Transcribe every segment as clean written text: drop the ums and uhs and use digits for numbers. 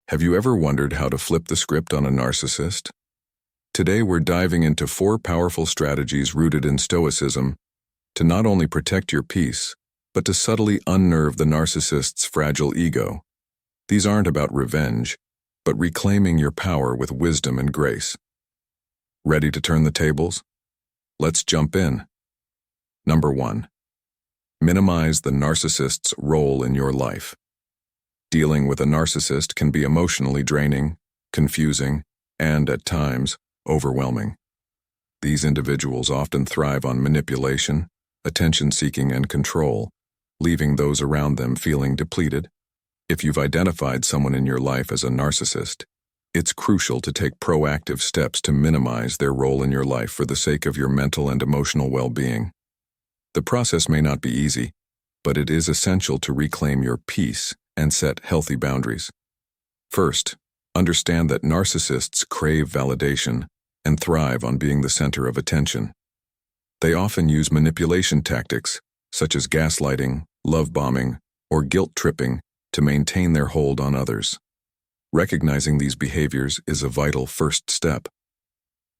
Have you ever wondered how to flip the script on a narcissist? Today we're diving into 4 powerful strategies rooted in Stoicism to not only protect your peace, but to subtly unnerve the narcissist's fragile ego. These aren't about revenge, but reclaiming your power with wisdom and grace. Ready to turn the tables? Let's jump in. Number 1. Minimize the narcissist's role in your life. Dealing with a narcissist can be emotionally draining, confusing, and, at times, overwhelming. These individuals often thrive on manipulation, attention-seeking, and control, leaving those around them feeling depleted. If you've identified someone in your life as a narcissist, it's crucial to take proactive steps to minimize their role in your life for the sake of your mental and emotional well-being. The process may not be easy, but it is essential to reclaim your peace and set healthy boundaries. First, understand that narcissists crave validation and thrive on being the center of attention. They often use manipulation tactics, such as gaslighting, love bombing, or guilt tripping, to maintain their hold on others. Recognizing these behaviors is a vital first step.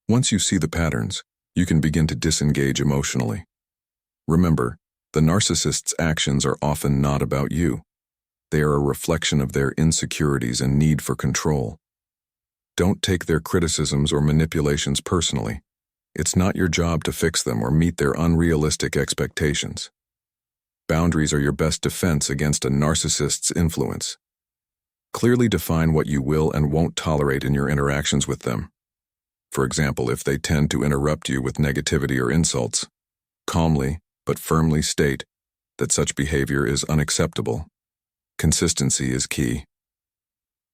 Once you see the patterns, you can begin to disengage emotionally. Remember, the narcissist's actions are often not about you. They are a reflection of their insecurities and need for control. Don't take their criticisms or manipulations personally. It's not your job to fix them or meet their unrealistic expectations. Boundaries are your best defense against a narcissist's influence. Clearly define what you will and won't tolerate in your interactions with them. For example, if they tend to interrupt you with negativity or insults, calmly but firmly state that such behavior is unacceptable. Consistency is key.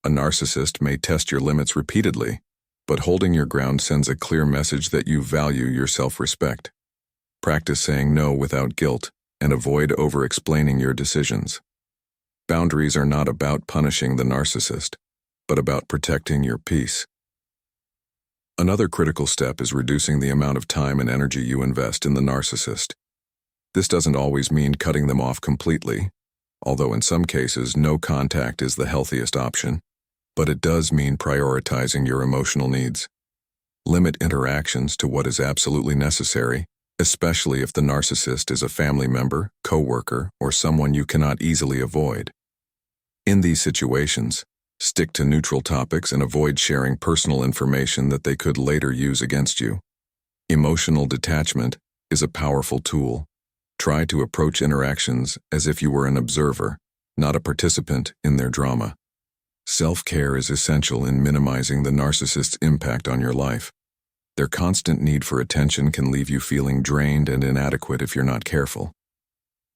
A narcissist may test your limits repeatedly, but holding your ground sends a clear message that you value your self-respect. Practice saying no without guilt and avoid over-explaining your decisions. Boundaries are not about punishing the narcissist, but about protecting your peace. Another critical step is reducing the amount of time and energy you invest in the narcissist. This doesn't always mean cutting them off completely, although in some cases no contact is the healthiest option, but it does mean prioritizing your emotional needs. Limit interactions to what is absolutely necessary, especially if the narcissist is a family member, coworker, or someone you cannot easily avoid. In these situations, stick to neutral topics and avoid sharing personal information that they could later use against you. Emotional detachment is a powerful tool. Try to approach interactions as if you were an observer, not a participant in their drama. Self-care is essential in minimizing the narcissist's impact on your life. Their constant need for attention can leave you feeling drained and inadequate if you're not careful.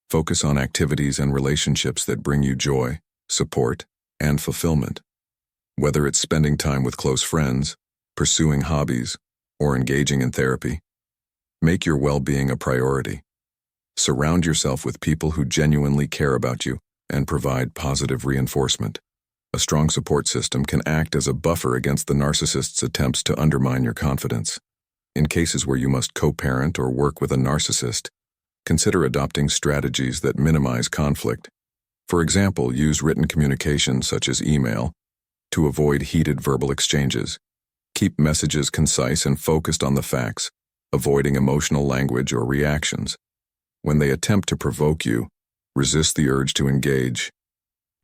Focus on activities and relationships that bring you joy, support, and fulfillment. Whether it's spending time with close friends, pursuing hobbies, or engaging in therapy, make your well-being a priority. Surround yourself with people who genuinely care about you and provide positive reinforcement. A strong support system can act as a buffer against the narcissist's attempts to undermine your confidence. In cases where you must co-parent or work with a narcissist, consider adopting strategies that minimize conflict. For example, use written communication such as email to avoid heated verbal exchanges. Keep messages concise and focused on the facts, avoiding emotional language or reactions. When they attempt to provoke you, resist the urge to engage.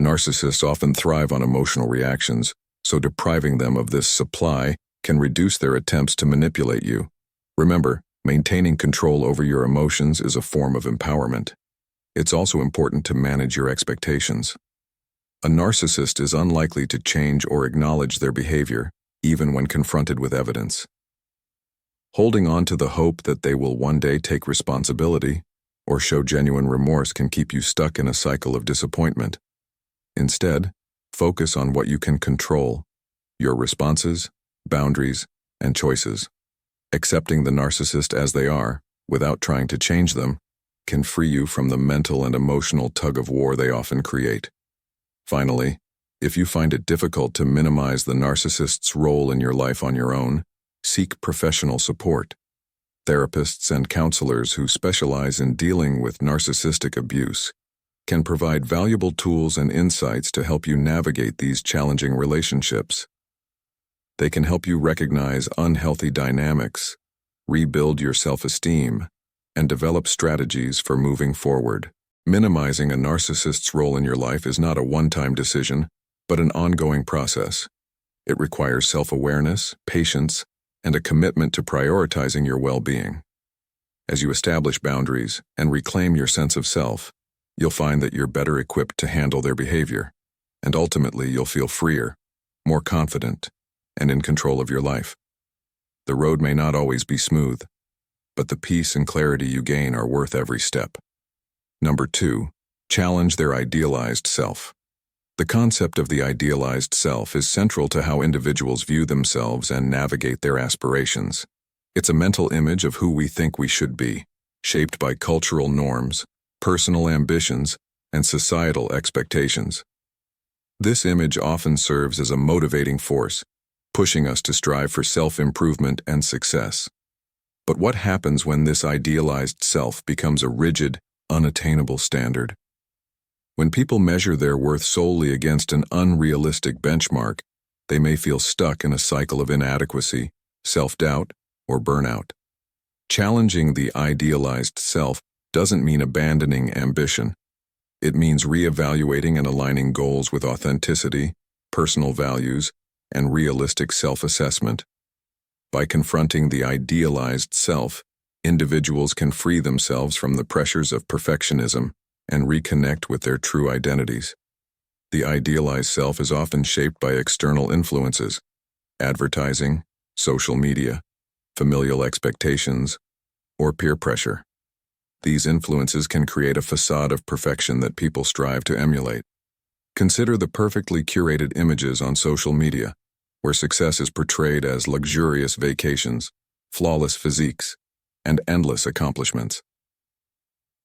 Narcissists often thrive on emotional reactions, so depriving them of this supply can reduce their attempts to manipulate you. Remember, maintaining control over your emotions is a form of empowerment. It's also important to manage your expectations. A narcissist is unlikely to change or acknowledge their behavior, even when confronted with evidence. Holding on to the hope that they will one day take responsibility or show genuine remorse can keep you stuck in a cycle of disappointment. Instead, focus on what you can control: your responses, boundaries, and choices. Accepting the narcissist as they are, without trying to change them, can free you from the mental and emotional tug-of-war they often create. Finally, if you find it difficult to minimize the narcissist's role in your life on your own, seek professional support. Therapists and counselors who specialize in dealing with narcissistic abuse can provide valuable tools and insights to help you navigate these challenging relationships. They can help you recognize unhealthy dynamics, rebuild your self-esteem, and develop strategies for moving forward. Minimizing a narcissist's role in your life is not a one-time decision, but an ongoing process. It requires self-awareness, patience, and a commitment to prioritizing your well-being. As you establish boundaries and reclaim your sense of self, you'll find that you're better equipped to handle their behavior, and ultimately you'll feel freer, more confident, and in control of your life. The road may not always be smooth, but the peace and clarity you gain are worth every step. Number 2, challenge their idealized self. The concept of the idealized self is central to how individuals view themselves and navigate their aspirations. It's a mental image of who we think we should be, shaped by cultural norms, personal ambitions, and societal expectations. This image often serves as a motivating force, pushing us to strive for self-improvement and success. But what happens when this idealized self becomes a rigid, unattainable standard? When people measure their worth solely against an unrealistic benchmark, they may feel stuck in a cycle of inadequacy, self-doubt, or burnout. Challenging the idealized self doesn't mean abandoning ambition. It means reevaluating and aligning goals with authenticity, personal values, and realistic self-assessment. By confronting the idealized self, individuals can free themselves from the pressures of perfectionism and reconnect with their true identities. The idealized self is often shaped by external influences, advertising, social media, familial expectations, or peer pressure. These influences can create a facade of perfection that people strive to emulate. Consider the perfectly curated images on social media, where success is portrayed as luxurious vacations, flawless physiques, and endless accomplishments.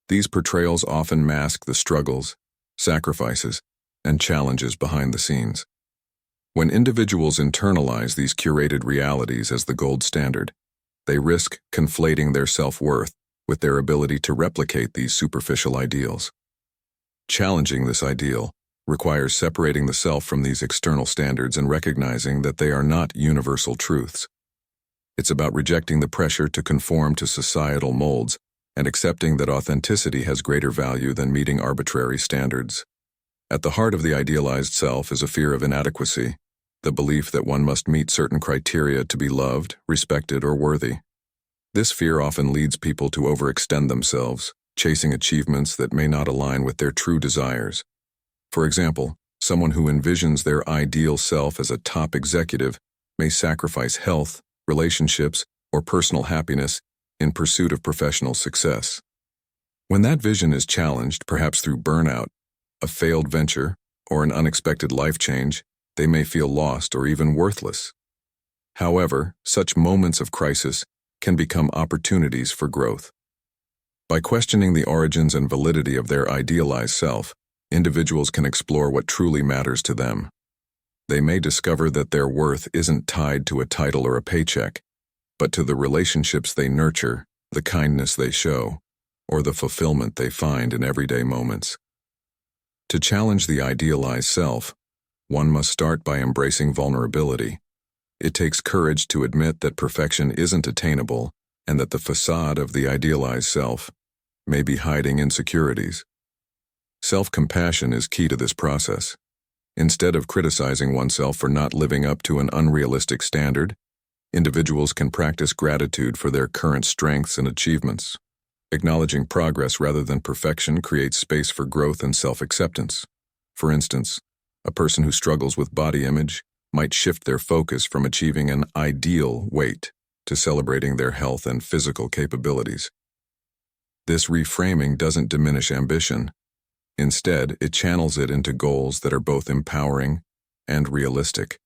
These portrayals often mask the struggles, sacrifices, and challenges behind the scenes. When individuals internalize these curated realities as the gold standard, they risk conflating their self-worth with their ability to replicate these superficial ideals. Challenging this ideal requires separating the self from these external standards and recognizing that they are not universal truths. It's about rejecting the pressure to conform to societal molds and accepting that authenticity has greater value than meeting arbitrary standards. At the heart of the idealized self is a fear of inadequacy, the belief that one must meet certain criteria to be loved, respected, or worthy. This fear often leads people to overextend themselves, chasing achievements that may not align with their true desires. For example, someone who envisions their ideal self as a top executive may sacrifice health, relationships, or personal happiness in pursuit of professional success. When that vision is challenged, perhaps through burnout, a failed venture, or an unexpected life change, they may feel lost or even worthless. However, such moments of crisis can become opportunities for growth. By questioning the origins and validity of their idealized self, individuals can explore what truly matters to them. They may discover that their worth isn't tied to a title or a paycheck, but to the relationships they nurture, the kindness they show, or the fulfillment they find in everyday moments. To challenge the idealized self, one must start by embracing vulnerability. It takes courage to admit that perfection isn't attainable and that the facade of the idealized self may be hiding insecurities. Self-compassion is key to this process. Instead of criticizing oneself for not living up to an unrealistic standard, individuals can practice gratitude for their current strengths and achievements. Acknowledging progress rather than perfection creates space for growth and self-acceptance. For instance, a person who struggles with body image might shift their focus from achieving an ideal weight to celebrating their health and physical capabilities. This reframing doesn't diminish ambition. Instead, it channels it into goals that are both empowering and realistic.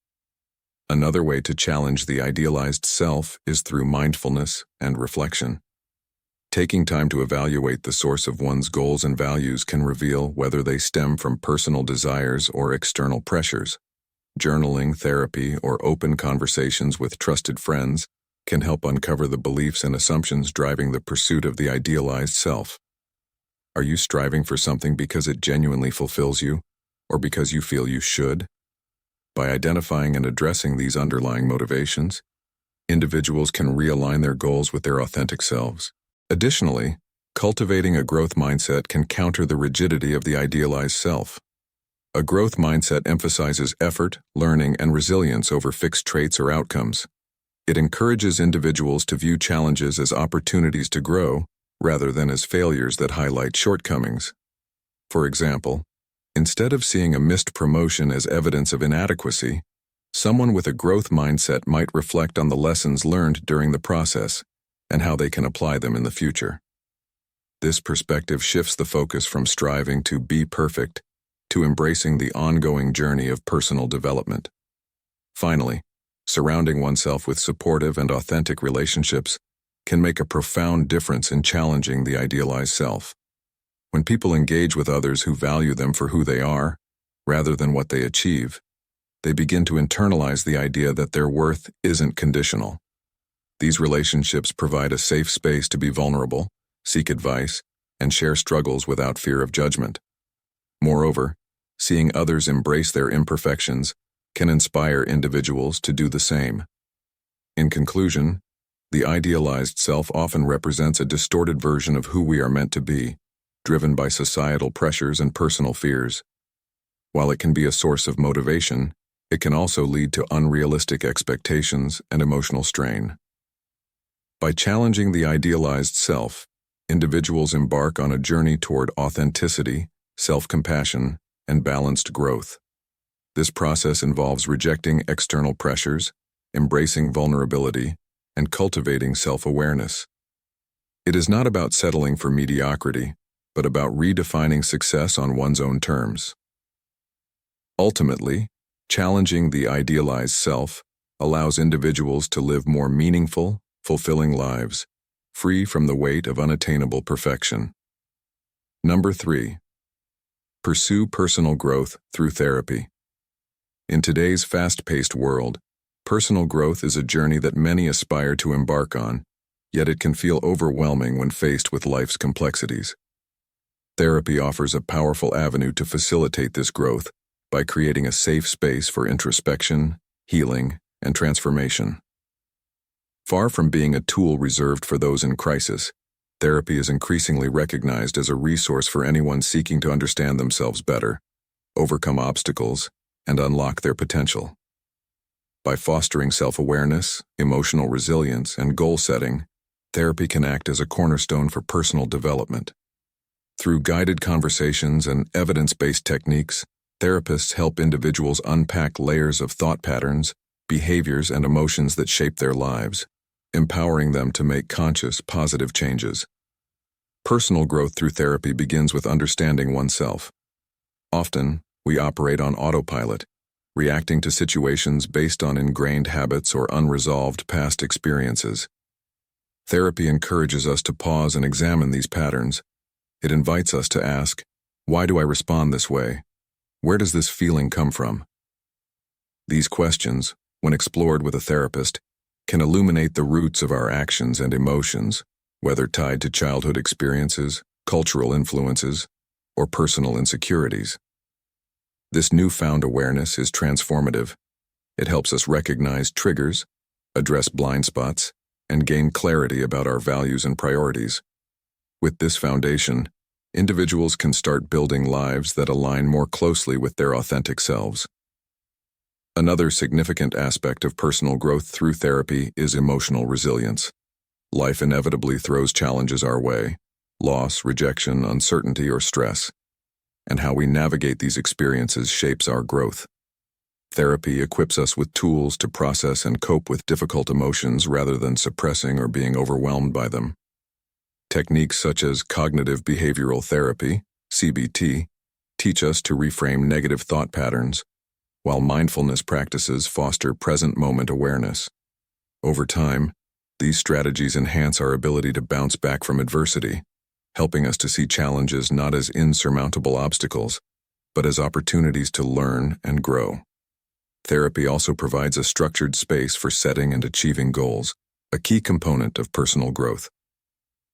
Another way to challenge the idealized self is through mindfulness and reflection. Taking time to evaluate the source of one's goals and values can reveal whether they stem from personal desires or external pressures. Journaling, therapy, or open conversations with trusted friends can help uncover the beliefs and assumptions driving the pursuit of the idealized self. Are you striving for something because it genuinely fulfills you, or because you feel you should? By identifying and addressing these underlying motivations, individuals can realign their goals with their authentic selves. Additionally, cultivating a growth mindset can counter the rigidity of the idealized self. A growth mindset emphasizes effort, learning, and resilience over fixed traits or outcomes. It encourages individuals to view challenges as opportunities to grow, rather than as failures that highlight shortcomings. For example, instead of seeing a missed promotion as evidence of inadequacy, someone with a growth mindset might reflect on the lessons learned during the process and how they can apply them in the future. This perspective shifts the focus from striving to be perfect to embracing the ongoing journey of personal development. Finally, surrounding oneself with supportive and authentic relationships can make a profound difference in challenging the idealized self. When people engage with others who value them for who they are, rather than what they achieve, they begin to internalize the idea that their worth isn't conditional. These relationships provide a safe space to be vulnerable, seek advice, and share struggles without fear of judgment. Moreover, seeing others embrace their imperfections can inspire individuals to do the same. In conclusion, the idealized self often represents a distorted version of who we are meant to be, driven by societal pressures and personal fears. While it can be a source of motivation, it can also lead to unrealistic expectations and emotional strain. By challenging the idealized self, individuals embark on a journey toward authenticity, self-compassion, and balanced growth. This process involves rejecting external pressures, embracing vulnerability, and cultivating self-awareness. It is not about settling for mediocrity, but about redefining success on one's own terms. Ultimately, challenging the idealized self allows individuals to live more meaningful, fulfilling lives, free from the weight of unattainable perfection. Number 3. Pursue personal growth through therapy. In today's fast-paced world, personal growth is a journey that many aspire to embark on, yet it can feel overwhelming when faced with life's complexities. Therapy offers a powerful avenue to facilitate this growth by creating a safe space for introspection, healing, and transformation. Far from being a tool reserved for those in crisis, therapy is increasingly recognized as a resource for anyone seeking to understand themselves better, overcome obstacles, and unlock their potential. By fostering self-awareness, emotional resilience, and goal setting, therapy can act as a cornerstone for personal development. Through guided conversations and evidence-based techniques, therapists help individuals unpack layers of thought patterns, behaviors, and emotions that shape their lives, empowering them to make conscious, positive changes. Personal growth through therapy begins with understanding oneself. Often, we operate on autopilot, reacting to situations based on ingrained habits or unresolved past experiences. Therapy encourages us to pause and examine these patterns. It invites us to ask, why do I respond this way? Where does this feeling come from? These questions, when explored with a therapist, can illuminate the roots of our actions and emotions, whether tied to childhood experiences, cultural influences, or personal insecurities. This newfound awareness is transformative. It helps us recognize triggers, address blind spots, and gain clarity about our values and priorities. With this foundation, individuals can start building lives that align more closely with their authentic selves. Another significant aspect of personal growth through therapy is emotional resilience. Life inevitably throws challenges our way: loss, rejection, uncertainty, or stress. And how we navigate these experiences shapes our growth. Therapy equips us with tools to process and cope with difficult emotions rather than suppressing or being overwhelmed by them. Techniques such as cognitive behavioral therapy, CBT, teach us to reframe negative thought patterns, while mindfulness practices foster present-moment awareness. Over time, these strategies enhance our ability to bounce back from adversity, helping us to see challenges not as insurmountable obstacles, but as opportunities to learn and grow. Therapy also provides a structured space for setting and achieving goals, a key component of personal growth.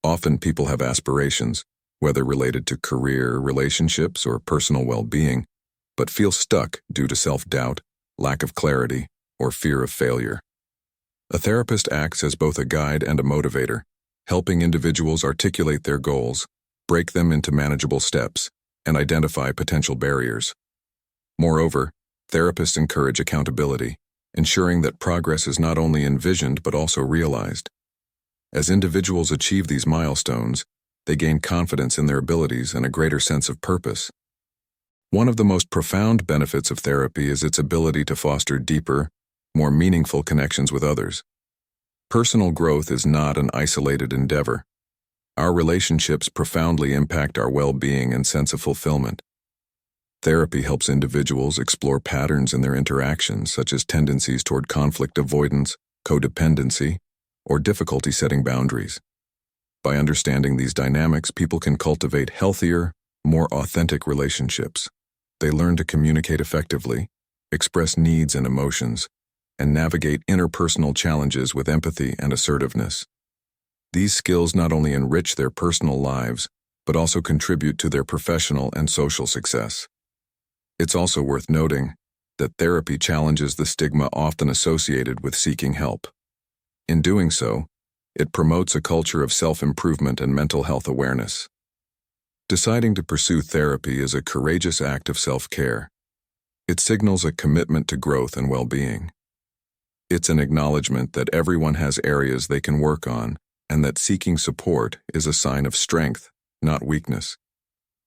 Often people have aspirations, whether related to career, relationships, or personal well-being, but feel stuck due to self-doubt, lack of clarity, or fear of failure. A therapist acts as both a guide and a motivator, helping individuals articulate their goals, break them into manageable steps, and identify potential barriers. Moreover, therapists encourage accountability, ensuring that progress is not only envisioned but also realized. As individuals achieve these milestones, they gain confidence in their abilities and a greater sense of purpose. One of the most profound benefits of therapy is its ability to foster deeper, more meaningful connections with others. Personal growth is not an isolated endeavor. Our relationships profoundly impact our well-being and sense of fulfillment. Therapy helps individuals explore patterns in their interactions, such as tendencies toward conflict avoidance, codependency, or difficulty setting boundaries. By understanding these dynamics, people can cultivate healthier, more authentic relationships. They learn to communicate effectively, express needs and emotions, and navigate interpersonal challenges with empathy and assertiveness. These skills not only enrich their personal lives, but also contribute to their professional and social success. It's also worth noting that therapy challenges the stigma often associated with seeking help. In doing so, it promotes a culture of self-improvement and mental health awareness. Deciding to pursue therapy is a courageous act of self-care. It signals a commitment to growth and well-being. It's an acknowledgement that everyone has areas they can work on, and that seeking support is a sign of strength, not weakness.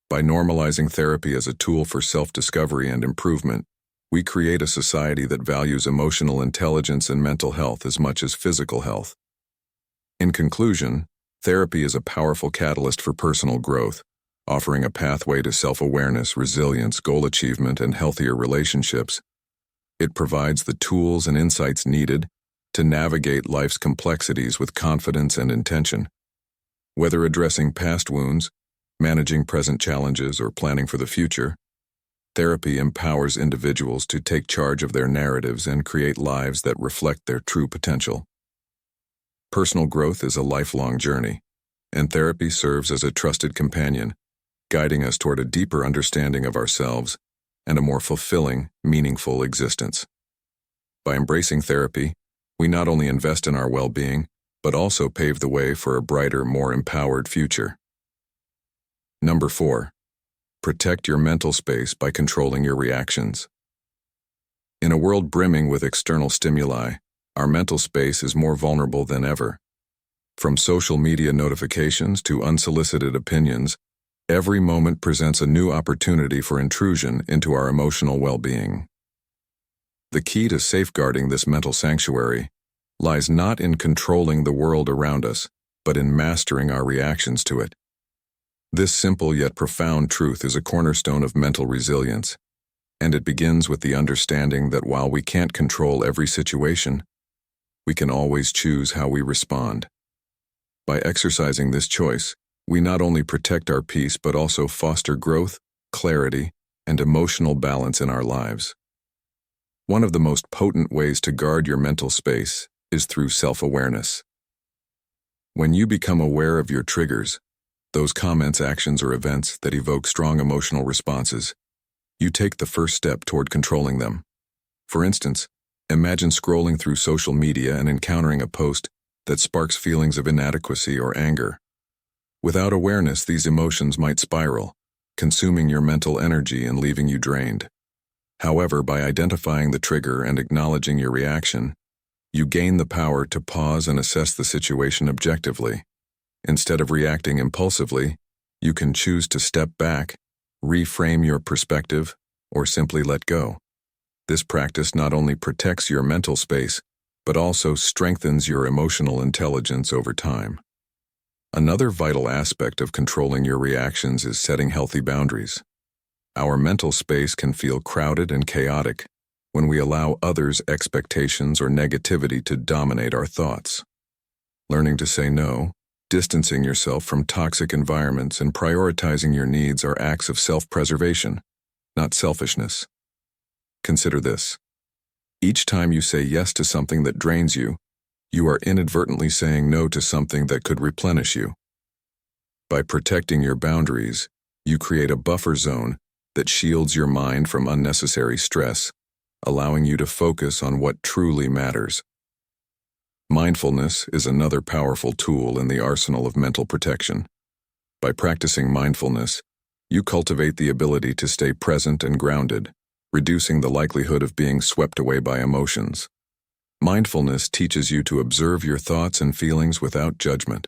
By normalizing therapy as a tool for self-discovery and improvement, we create a society that values emotional intelligence and mental health as much as physical health. In conclusion, therapy is a powerful catalyst for personal growth, offering a pathway to self-awareness, resilience, goal achievement, and healthier relationships. It provides the tools and insights needed to navigate life's complexities with confidence and intention. Whether addressing past wounds, managing present challenges, or planning for the future, therapy empowers individuals to take charge of their narratives and create lives that reflect their true potential. Personal growth is a lifelong journey, and therapy serves as a trusted companion, guiding us toward a deeper understanding of ourselves and a more fulfilling, meaningful existence. By embracing therapy, we not only invest in our well-being, but also pave the way for a brighter, more empowered future. Number 4. Protect your mental space by controlling your reactions. In a world brimming with external stimuli, our mental space is more vulnerable than ever. From social media notifications to unsolicited opinions, every moment presents a new opportunity for intrusion into our emotional well-being. The key to safeguarding this mental sanctuary lies not in controlling the world around us, but in mastering our reactions to it. This simple yet profound truth is a cornerstone of mental resilience, and it begins with the understanding that while we can't control every situation, we can always choose how we respond. By exercising this choice, we not only protect our peace but also foster growth, clarity, and emotional balance in our lives. One of the most potent ways to guard your mental space is through self-awareness. When you become aware of your triggers, those comments, actions, or events that evoke strong emotional responses, you take the first step toward controlling them. For instance, imagine scrolling through social media and encountering a post that sparks feelings of inadequacy or anger. Without awareness, these emotions might spiral, consuming your mental energy and leaving you drained. However, by identifying the trigger and acknowledging your reaction, you gain the power to pause and assess the situation objectively. Instead of reacting impulsively, you can choose to step back, reframe your perspective, or simply let go. This practice not only protects your mental space, but also strengthens your emotional intelligence over time. Another vital aspect of controlling your reactions is setting healthy boundaries. Our mental space can feel crowded and chaotic when we allow others' expectations or negativity to dominate our thoughts. Learning to say no, distancing yourself from toxic environments, and prioritizing your needs are acts of self-preservation, not selfishness. Consider this. Each time you say yes to something that drains you, you are inadvertently saying no to something that could replenish you. By protecting your boundaries, you create a buffer zone that shields your mind from unnecessary stress, allowing you to focus on what truly matters. Mindfulness is another powerful tool in the arsenal of mental protection. By practicing mindfulness, you cultivate the ability to stay present and grounded, reducing the likelihood of being swept away by emotions. Mindfulness teaches you to observe your thoughts and feelings without judgment,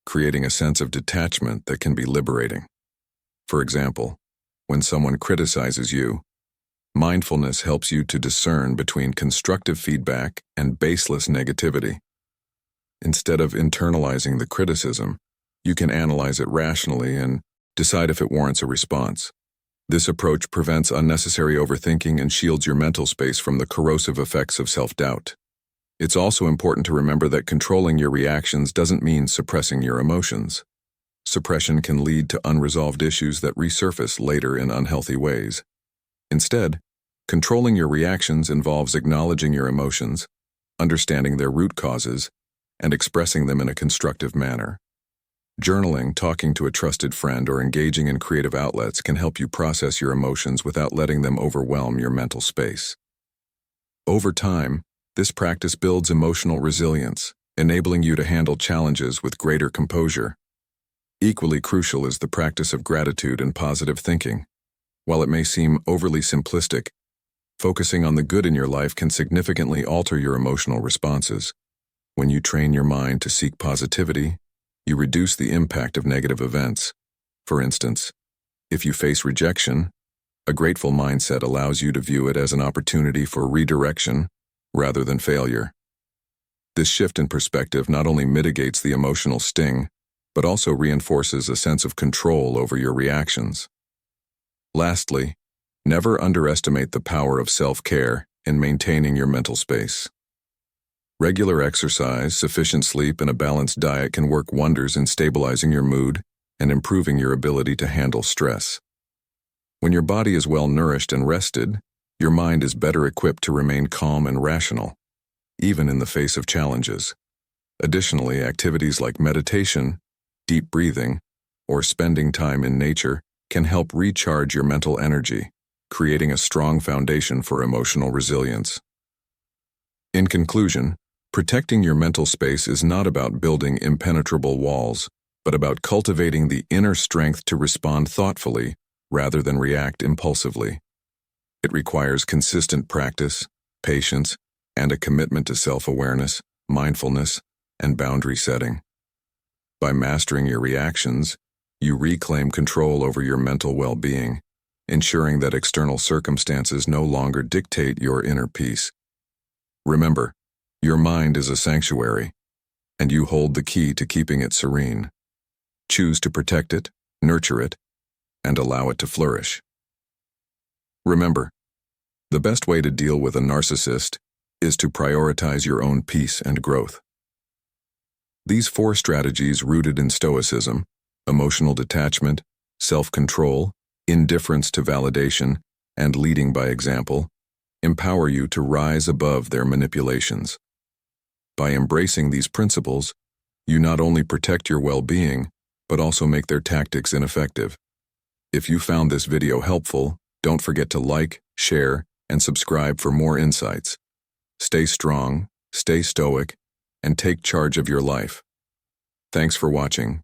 creating a sense of detachment that can be liberating. For example, when someone criticizes you, mindfulness helps you to discern between constructive feedback and baseless negativity. Instead of internalizing the criticism, you can analyze it rationally and decide if it warrants a response. This approach prevents unnecessary overthinking and shields your mental space from the corrosive effects of self-doubt. It's also important to remember that controlling your reactions doesn't mean suppressing your emotions. Suppression can lead to unresolved issues that resurface later in unhealthy ways. Instead, controlling your reactions involves acknowledging your emotions, understanding their root causes, and expressing them in a constructive manner. Journaling, talking to a trusted friend, or engaging in creative outlets can help you process your emotions without letting them overwhelm your mental space. Over time, this practice builds emotional resilience, enabling you to handle challenges with greater composure. Equally crucial is the practice of gratitude and positive thinking. While it may seem overly simplistic, focusing on the good in your life can significantly alter your emotional responses. When you train your mind to seek positivity, you reduce the impact of negative events. For instance, if you face rejection, a grateful mindset allows you to view it as an opportunity for redirection rather than failure. This shift in perspective not only mitigates the emotional sting, but also reinforces a sense of control over your reactions. Lastly, never underestimate the power of self-care in maintaining your mental space. Regular exercise, sufficient sleep, and a balanced diet can work wonders in stabilizing your mood and improving your ability to handle stress. When your body is well nourished and rested, your mind is better equipped to remain calm and rational, even in the face of challenges. Additionally, activities like meditation, deep breathing, or spending time in nature can help recharge your mental energy, creating a strong foundation for emotional resilience. In conclusion, protecting your mental space is not about building impenetrable walls, but about cultivating the inner strength to respond thoughtfully rather than react impulsively. It requires consistent practice, patience, and a commitment to self-awareness, mindfulness, and boundary setting. By mastering your reactions, you reclaim control over your mental well-being, ensuring that external circumstances no longer dictate your inner peace. Remember, your mind is a sanctuary, and you hold the key to keeping it serene. Choose to protect it, nurture it, and allow it to flourish. Remember, the best way to deal with a narcissist is to prioritize your own peace and growth. These 4 strategies rooted in Stoicism, emotional detachment, self-control, indifference to validation, and leading by example, empower you to rise above their manipulations. By embracing these principles, you not only protect your well-being, but also make their tactics ineffective. If you found this video helpful, don't forget to like, share, and subscribe for more insights. Stay strong, stay stoic, and take charge of your life. Thanks for watching.